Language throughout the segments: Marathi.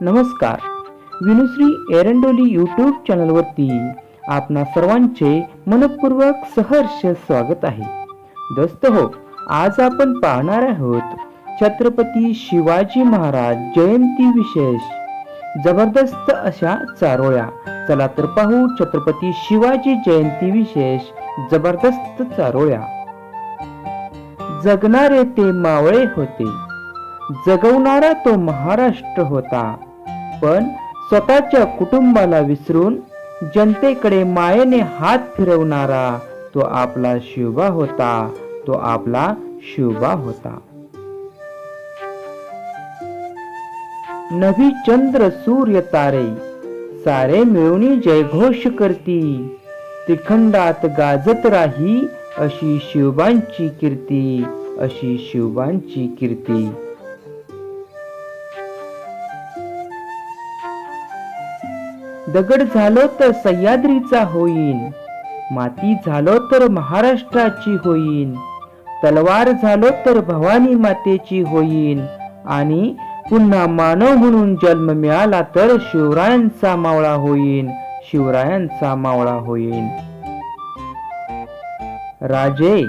नमस्कार. विनुश्री एरंडोली यूट्यूब चॅनलवरती आपणा सर्वांचे मनपूर्वक सहर्ष स्वागत आहे. दोस्तहो, आज आपण पाहणार आहोत छत्रपती शिवाजी महाराज जयंती विशेष जबरदस्त अशा चारोळ्या. चला तर पाहू छत्रपती शिवाजी जयंती विशेष जबरदस्त चारोळ्या. जगणारे ते मावळे होते, जगवणारा तो महाराष्ट्र होता. पण स्वतःच्या कुटुंबाला विसरून जनतेकडे मायेने हात फिरवणारा तो आपला शिवबा होता, तो आपला शिवबा होता. नभी चंद्र सूर्य तारे सारे मिळून जयघोष करती. त्रिखंडात गाजत राही अशी शिवबांची कीर्ती, अशी शिवबांची कीर्ती. दगड झालो तर सह्याद्रीचा होईन, माती झालो तर महाराष्ट्राची होईन, तलवार झालो तर भवानी मातेची होईन, आणि पुन्हा मानव म्हणून जन्म मिळाला तर शिवरायांचा मावळा होईन, शिवरायांचा मावळा होईन. राजे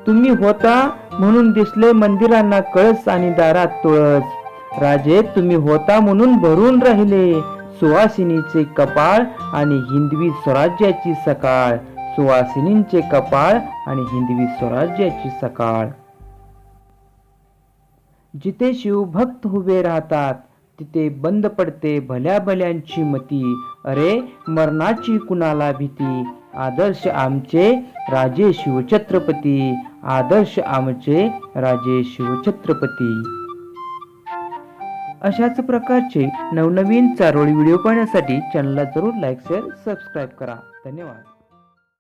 तुम्ही होता म्हणून दिसले मंदिरांना कळस आणि दारात तुळस. राजे तुम्ही होता म्हणून भरून राहिले सुवासिनीचे कपाळ आणि हिंदवी स्वराज्याची सकाळ, सुवासिनींचे कपाळ आणि हिंदवी स्वराज्याची सकाळ. जिथे शिवभक्त उभे राहतात तिथे बंद पडते भल्या भल्यांची मती. अरे मरणाची कुणाला भीती. आदर्श आमचे राजे शिवछत्रपती, आदर्श आमचे राजे शिवछत्रपती. अशाच प्रकारचे नवनवीन चारोळी व्हिडिओ पाहण्यासाठी चॅनलला जरूर लाईक, शेअर, सबस्क्राईब करा. धन्यवाद.